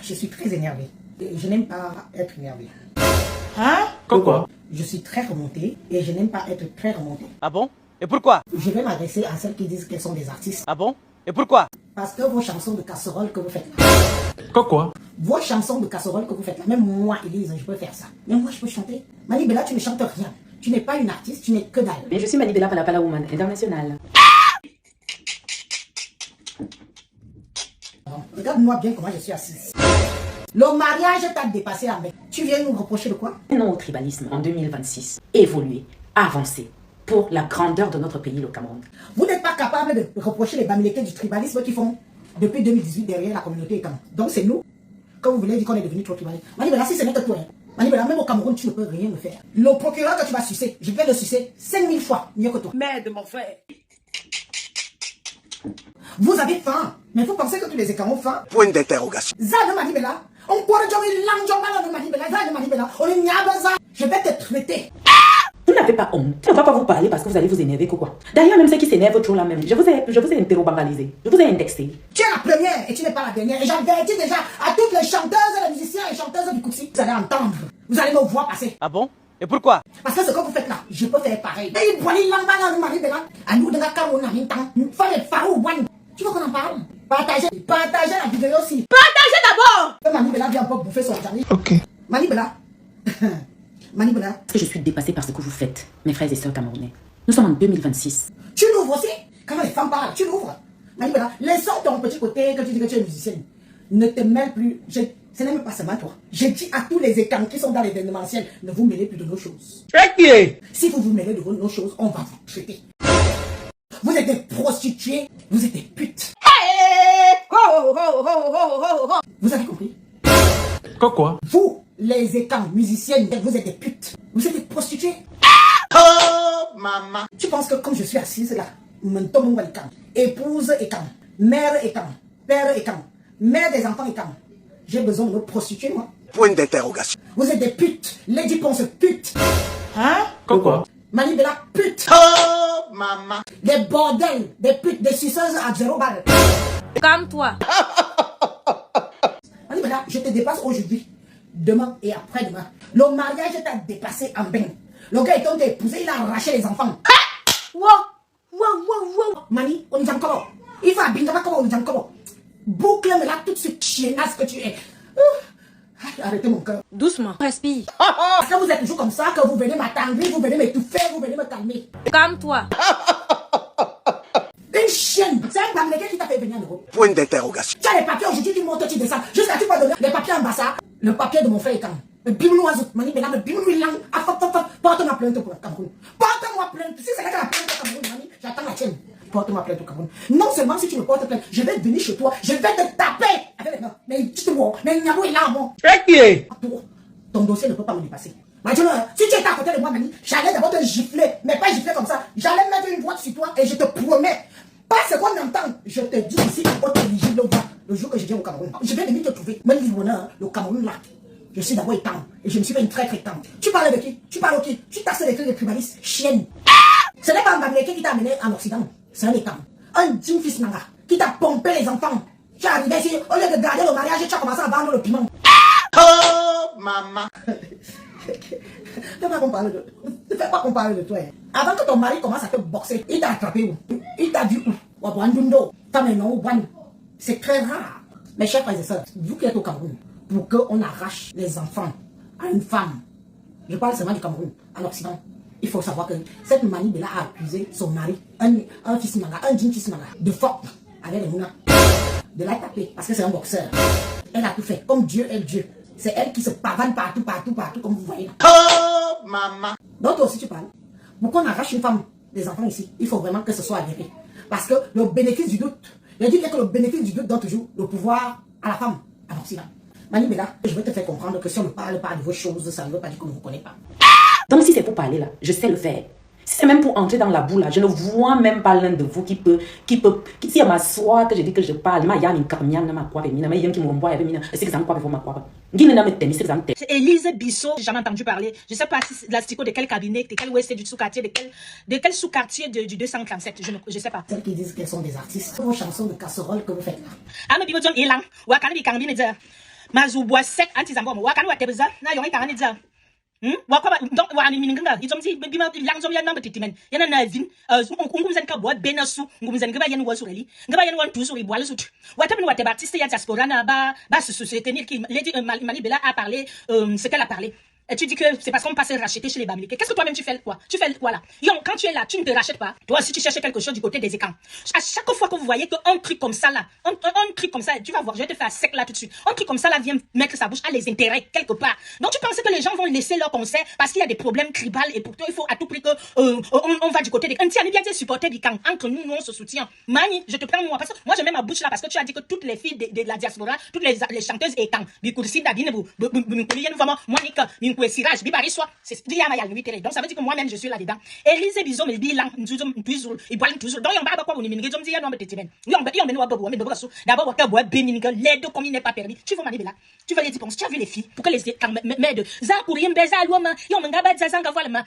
Je suis très énervée. Et je n'aime pas être énervée. Hein? Quoi? Je suis très remontée et je n'aime pas être très remontée. Ah bon? Et pourquoi? Je vais m'adresser à celles qui disent qu'elles sont des artistes. Ah bon? Et pourquoi? Parce que vos chansons de casserole que vous faites là, Quoi? vos chansons de casserole que vous faites là, même moi, Elise, je peux faire ça. Même moi, je peux chanter. Mani Bella, tu ne chantes rien. Tu n'es pas une artiste, tu n'es que dalle. Mais je suis Mani Bella Pala Woman internationale. Regarde-moi bien comment je suis assise. Le mariage t'a dépassé en mai. Tu viens nous reprocher de quoi? Non au tribalisme en 2026. Évoluer, avancer pour la grandeur de notre pays, le Cameroun. Vous n'êtes pas capable de reprocher les Bamileke du tribalisme qui font depuis 2018 derrière la communauté et donc c'est nous, quand vous voulez dire qu'on est devenu trop tribaliste. Mani Bella, si ce n'est que toi, hein. Mani Bella, même au Cameroun, tu ne peux rien me faire. Le procureur que tu vas sucer, je vais le sucer 5000 fois mieux que toi. Merde, mon frère. Vous avez faim, mais vous pensez que tous les écarts ont faim? Point d'interrogation. Ça de Mani Bella, on pourrait dire une langue de Mani Bella, ça de Mani Bella, on est niabaza. Je vais te traiter. Vous n'avez pas honte. On ne va pas vous parler parce que vous allez vous énerver quoi. D'ailleurs, même ceux qui s'énervent trop là même, je vous ai interrobangalisé. Je vous ai indexé. Tu es la première et tu n'es pas la dernière. Et j'avertis déjà à toutes les chanteuses, les musiciens et chanteuses du Koutsi. Vous allez entendre. Vous allez me voir passer. Ah bon? Et pourquoi? Parce que ce que vous faites là, je peux faire pareil. Et il boit les langues de Mani Bella. À nous de la caroune à mi-temps. Fallait faire au one. Tu veux qu'on en parle? Partagez la vidéo aussi. Partagez d'abord! Mani Bella vient un peu bouffer son jardin. Ok. Mani Bella. Mani Bella. Parce que je suis dépassée par ce que vous faites, mes frères et sœurs camerounais. Nous sommes en 2026. Tu l'ouvres aussi? Quand les femmes parlent, tu l'ouvres. Mani Bella, laissons ton petit côté que tu dis que tu es musicienne. Ne te mêle plus. Ce n'est même pas seulement toi. J'ai dit à tous les écrans qui sont dans l'événementiel, ne vous mêlez plus de nos choses. Si vous vous mêlez de nos choses, on va vous traiter. Vous êtes des prostituées, vous êtes des putes. Vous avez compris? Quoi? Vous, les écrans musiciennes, vous êtes des putes. Vous êtes des prostituées. Oh, maman. Tu penses que comme je suis assise là, épouse et quand, mère et quand, père et quand, mère des enfants et quand, j'ai besoin de me prostituer moi? Point d'interrogation. Vous êtes des putes. Lady Ponce pute. Hein? Quoi? Mani Bella pute. Oh, maman. Des bordels, des putes, des suceuses à 0 balles. Calme-toi. Mani Bella, je te dépasse aujourd'hui, demain et après-demain. Le mariage t'a dépassé en bain. Le gars est tombé épousé, il a arraché les enfants. Mani, on y encore. Il va bien comment on y encore. Boucle-me là tout de suite, chiennasse que tu es. Arrêtez mon cœur. Doucement. Respire. Parce que vous êtes toujours comme ça, que vous venez m'attendrir, vous venez m'étouffer, vous venez me calmer. Calme-toi. Une chienne. C'est un Bamileke qui t'a fait venir en Europe. Point d'interrogation. Tu as les papiers aujourd'hui, tu montes, tu descends. Jusqu'à tu vas donner les papiers ambassade. Le papier de mon frère est quand. Le bimou oiseau. Mani Bella, le bimou lang. Porte-moi plainte pour le Cameroun. Porte-moi plainte. Si c'est là que la plainte au Cameroun, Mani, j'attends la tienne. Porte-moi plainte au Cameroun. Non seulement si tu me portes plainte, je vais venir chez toi, je vais te taper avec les mains. Mais dis-toi, mais Nyabo est là, moi. Ton dossier ne peut pas me dépasser. Maintenant, si tu étais à côté de moi, Mani, j'allais d'abord te gifler, mais pas gifler comme ça. J'allais mettre une boîte sur toi et je te promets, pas ce qu'on entend, je te dis ici, au télévision, le jour que je viens au Cameroun. Je vais venir te trouver. Même bonheur, le Cameroun là. Je suis d'abord étant et je me suis fait une très tante. Tu parles de qui? Tu parles de qui? Tu tasses les trucs de tribalistes, chienne. Ce n'est pas un Bamileke qui t'a amené en Occident, c'est un étant. Un digne fils Nanga qui t'a pompé les enfants. Tu es arrivé ici, au lieu de garder le mariage, tu as commencé à vendre le piment. Oh, maman. Ne fais pas qu'on parle de toi. Hein. Avant que ton mari commence à te boxer, il t'a attrapé où? Il t'a vu où? C'est très rare. Mes chers frères et sœurs, vous qui êtes au Cameroun, pour qu'on arrache les enfants à une femme, je parle seulement du Cameroun, en Occident, il faut savoir que cette Mani Bella a accusé son mari, un fils Nanga, un digne fils Nanga, de forte avec les mounas, de la taper parce que c'est un boxeur. Elle a tout fait, comme Dieu est Dieu. C'est elle qui se pavane partout, comme vous voyez là. Oh, maman. Donc toi aussi tu parles. Pour qu'on arrache une femme des enfants ici, il faut vraiment que ce soit avéré. Parce que le bénéfice du doute, je dis bien que le bénéfice du doute donne toujours le pouvoir à la femme, à l'Occident. Mani Bella, je vais te faire comprendre que si on ne parle pas de vos choses, ça ne veut pas dire qu'on ne vous connaît pas. Donc si c'est pour parler là, je sais le faire. Si c'est même pour entrer dans la boue là, je ne vois même pas l'un de vous qui si à m'asseoir que je dis que je parle, ma yam incarnian na ma quoi femina, ma yam qui m'envoie avec mina, c'est que ça me quoi avec ma quoi. Guine na me temi, c'est que ça me temi. Élise Bissot, j'ai jamais entendu parler. Je sais pas si la stico de quel cabinet, de quel ouest du sous-quartier, de quel sous-quartier du 237, je sais pas. Celles qui disent qu'elles sont des artistes, vos chansons de casserole que vous faites là. Ah, mais bibo John Elang, ou à Canabi Cambi Medzer. Mazubwa sec anti-zambo. Wakani wa tebeza. Na yongi karani za. Wakaba donc wa ni minga izomzi bima langzom ya namba titimen yana na vin ngumzani ka bo benasu ngumzani ngaba yana wasureli ngaba yana wan toujours boile sut watapen wa artiste ya diaspora na ba société ni qui Lady Mali Bella a parlé ce qu'elle a parlé. Et tu dis que c'est parce qu'on passe racheter chez les Bamileke. Qu'est-ce que toi-même tu fais quoi? Tu fais quoi là? Quand tu es là, tu ne te rachètes pas. Toi aussi tu cherches quelque chose du côté des écrans. À chaque fois que vous voyez qu'un truc comme ça là, un truc comme ça, tu vas voir, je vais te faire sec là tout de suite. Un truc comme ça là vient mettre sa bouche à les intérêts quelque part. Donc tu penses que les gens vont laisser leur concert parce qu'il y a des problèmes tribal et pourtant il faut à tout prix que on va du côté des camps. On est bien des supporters du camp. Entre nous, on se soutient. Mani, je te prends moi parce que moi je mets ma bouche là parce que tu as dit que toutes les filles de la diaspora, toutes les chanteuses et camps. Bikursi Dadine vous vraiment Monica, Siraj, Bibari soit c'est donc ça veut dire que moi-même je suis là-dedans. Elise Bizom me dit là, toujours il parle toujours. Donc on va quoi vous ne me dit ya no me tetimen. On d'abord on boire béniga l'aide comme il n'est pas permis. Tu veux m'aller là. Tu veux les dépenses, tu as vu les filles pour que les m'aident. Zakuri mbeza loma, yo mangaba zanga valma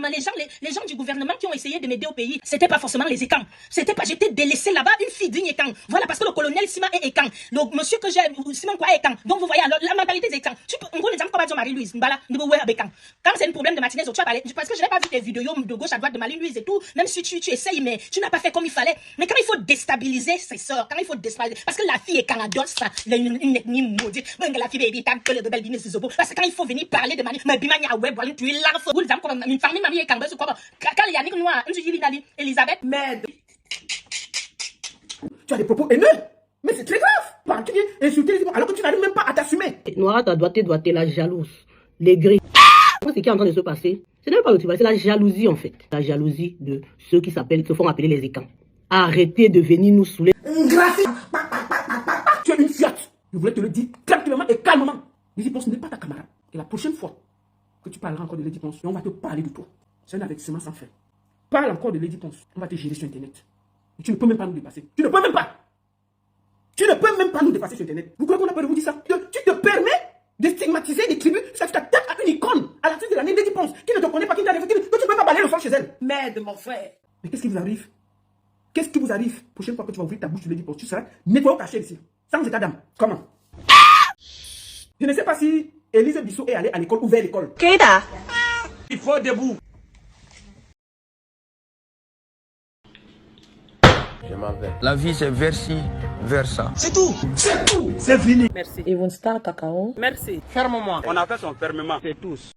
les gens du gouvernement qui ont essayé de m'aider au pays, c'était pas forcément les écans. C'était pas j'étais délaissé là-bas une fille digne écan. Voilà parce que le colonel Sima est écan. Le monsieur que j'ai Simon quoi écan. Donc vous voyez alors la mentalité des écans. Tu peux on les gens comme Marie-Louise Mbala quand c'est un problème de matinée, tu as parlé, parce que je n'ai pas vu tes vidéos de gauche à droite de Marie-Louise et tout, même si tu essayes, mais tu n'as pas fait comme il fallait. Mais quand il faut déstabiliser ses sœurs, quand il faut déstabiliser, parce que la fille est canadienne, ça, une ethnie maudite, la fille baby, t'as que le bel business is parce que quand il faut venir parler de mais bimania web, voilà, tu es là, vous le comme une famille, mamie et cambé, ou quoi, quand il y a Nick Noir, Elisabeth, Merde. Tu as des propos haineux. Mais c'est très grave. Tu viens insulter les gens alors que tu n'arrives même pas à t'assumer. Noira, ta doigté, la jalouse. Les gris. Ce qui est en train de se passer, ce n'est pas le tribal, c'est la jalousie en fait. La jalousie de ceux qui se font appeler les écans. Arrêtez de venir nous saouler. Grâce. Tu es une fiotte. Je voulais te le dire tranquillement et calmement. Lady Ponce n'est pas ta camarade. Et la prochaine fois que tu parleras encore de Lady Ponce, on va te parler de toi. C'est un avertissement sans fin. Parle encore de Lady Ponce, on va te gérer sur Internet. Et tu ne peux même pas nous dépasser. Tu ne peux même pas. Tu ne peux même pas nous dépasser sur Internet. Vous croyez qu'on a peur de vous dire ça? Tu te permets de stigmatiser des tribus, ça tu t'attaques à une icône, à la suite de l'année Lady Ponce, qui ne te connaît pas, qui ne t'a que tu ne peux pas balayer le sol chez elle. Merde, mon frère. Mais qu'est-ce qui vous arrive? Qu'est-ce qui vous arrive? Prochaine fois que tu vas ouvrir ta bouche de Lady Ponce, tu seras nettoyé au cachet ici, sans état d'âme. Comment? Je ne sais pas si Élise Bissot est allée à l'école ou vers l'école. Keita. Il faut debout. Je m'en vais. La vie c'est versi, versa. C'est tout. C'est tout. C'est fini. Merci. Yvonne Star Cacao. Merci. Ferme-moi. On a fait son fermement. C'est tous.